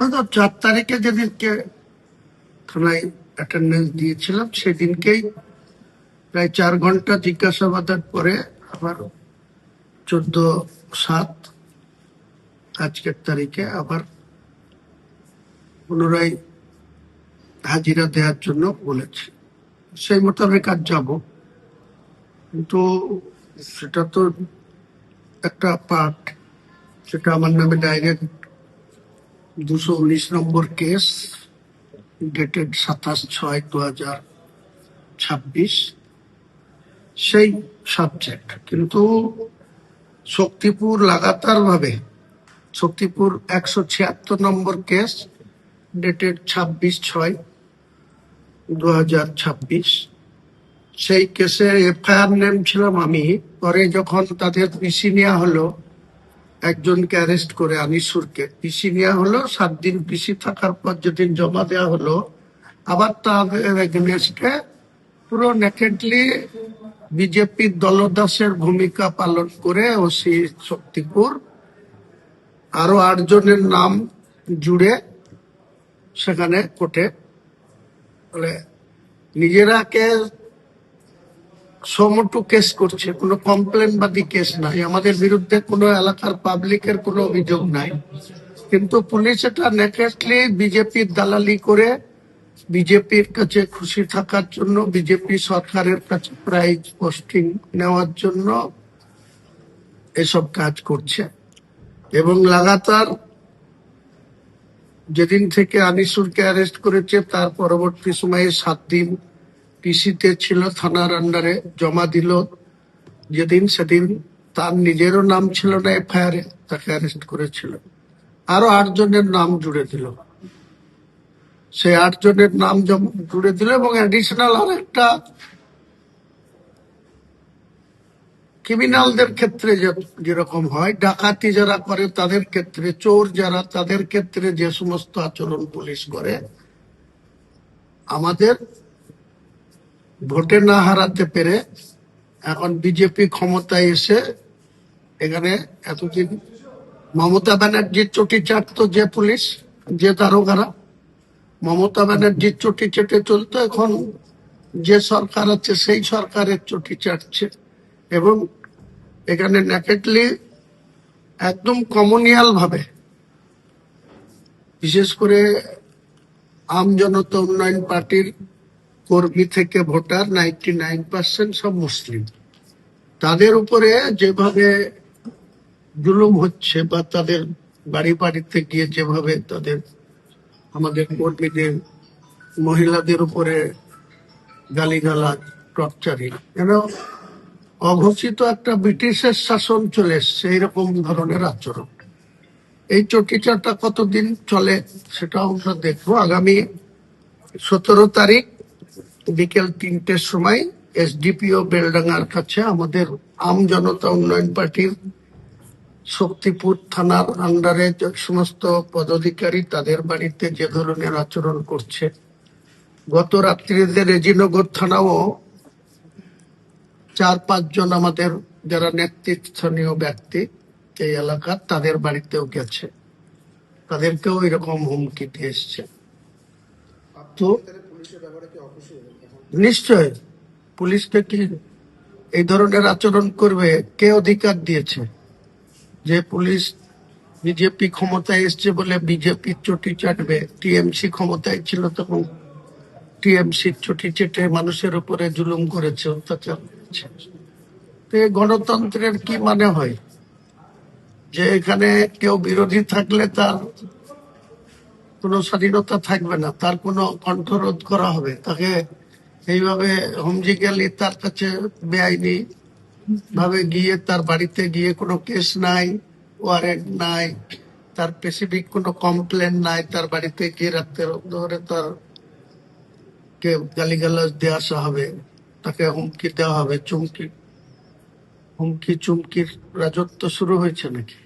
হয়তো 4 তারিখে যেদিনকে থানায় অ্যাটেন্ডেন্স দিয়েছিলাম সেদিনকেই প্রায় 4 ঘন্টা জিজ্ঞাসাবাদের পরে আবার 14/7 আজকের তারিখে আবার পুনরায় হাজিরা দেওয়ার জন্য বলেছে। সেই মোতাবেক আজ যাব, কিন্তু সেটা তো একটা পার্ট, সেটা আমার নামে ডাইরেক্ট 219 নম্বর কেস, ডেটেড 27/6/2026, সেই সাবজেক্ট। কিন্তু শক্তিপুর লাগাতার ভাবে, শক্তিপুর 176 নম্বর কেস, ডেটেড 26/6/2026, সেই কেসে এফআইআর নেম ছিলাম আমি। পরে যখন তাদের পিসি নেওয়া হলো, একজনকে অ্যারেস্ট করে আনিসুরকে পিসি নেওয়া হলো, 7 দিন পিসি থাকার পর যেদিন জমা দেওয়া হলো, আবার তাদের এগেনস্টে পুরো নেকেডলি বিজেপির দলদাসের ভূমিকা পালন করে ওসি শক্তিপুর আরো 8 জনের নাম জুড়ে সেখানে কোর্টে বলে নিজেরাকে সমটু কেস করছে, কোনো কমপ্লেনবাদী কেস নাই, আমাদের বিরুদ্ধে কোনো এলাকার পাবলিকের কোনো অভিযোগ নাই। কিন্তু পুলিশ এটা নেকেডলি বিজেপির দালালি করে বিজেপির কাছে খুশি থাকার জন্য, বিজেপি সরকারের কাছে প্রাইজ পোস্টিং নেওয়ার জন্য এসব কাজ করছে। এবং লাগাতার যেদিন থেকে আনিসুরকে অ্যারেস্ট করেছে তার পরবর্তী সময়ে 7 দিন পিসিতে ছিল, থানার আন্ডারে জমা দিল যেদিন, সেদিন তার নিজেরও নাম ছিল না এফআইআরে, তাকে অ্যারেস্ট করেছিল। আরো 8 জনের নাম জুড়ে দিল, সেই 8 জনের নাম জুড়ে দিল। এবং অ্যাডিশনাল আর একটা, ক্রিমিনালদের ক্ষেত্রে যেরকম হয়, ডাকাতি যারা করে তাদের ক্ষেত্রে, চোর যারা তাদের ক্ষেত্রে যে সমস্ত আচরণ পুলিশ করে, আমাদের ভোটে না হারাতে পেরে এখন বিজেপি ক্ষমতায় এসে এখানে এতদিন মমতা ব্যানার্জির চটি চাটতো যে পুলিশ, যে দারোগারা মমতা ব্যানার্জির চটি চেটে চলতো, এখন যে সরকার আছে সেই সরকারের চটি চাটছে। এবং এখানে নেকেডলি একদম কমনিয়াল ভাবে, বিশেষ করে আম জনতা উন্নয়ন পার্টির কর্মী থেকে ভোটার 99% সব মুসলিম, তাদের উপরে যেভাবে জুলুম হচ্ছে বা তাদের বাড়ি বাড়িতে গিয়ে যেভাবে তাদের আমাদের কর্মীদের, মহিলাদের উপরে গালিগালাজ, টর্চারিং, যেন অঘোষিত একটা ব্রিটিশের শাসন চলে এসছে, এইরকম ধরনের আচরণ। এই চটিচাটা কতদিন চলে সেটাও আমরা দেখবো। আগামী 17 তারিখ বিকেল 3টের সময় এসডিপিও বেলডাঙ্গার কাছে আমাদের আম জনতা উন্নয়ন পার্টির শক্তিপুর থানার আন্ডারে যে সমস্ত পদাধিকারী তাদের বাড়িতে যে ধরনের আচরণ করছে, গত রাত্রিতে রেজিনগর থানাও 4-5 জন আমাদের যারা নেতৃস্থানীয় ব্যক্তি এই এলাকার, তাদের বাড়িতেও গেছে, তাদেরকেও এরকম হুমকি দিয়ে এসছে। তো নিশ্চয় পুলিশকে কি এই ধরনের আচরণ করবে? কে অধিকার দিয়েছে? যে পুলিশ বিজেপি ক্ষমতায় এসছে বলে বিজেপির চটি চাটবে? টিএমসি ক্ষমতায় ছিল তখন টিএমসির চটি চেটে মানুষের উপরে জুলুম করেছে, অত্যাচার করেছে। তো গণতন্ত্রের কি মানে হয় যে এখানে কেউ বিরোধী থাকলে তার কোনো স্বাধীনতা থাকবে না, তার কোনো কণ্ঠরোধ করা হবে, তাকে এইভাবে হোমজিক্যালি তার কাছে বেআইনি ভাবে গিয়ে তার বাড়িতে গিয়ে কোনো কেস নাই, ওয়ারেন্ট নাই, তার স্পেসিফিক কোনো কমপ্লেন নাই, তার বাড়িতে গিয়ে রাত্রে ধরে তার কে গালিগালাজ দিয়ে আসা হবে, তাকে হুমকি দেওয়া হবে, হুমকি চুমকির রাজত্ব শুরু হয়েছে নাকি?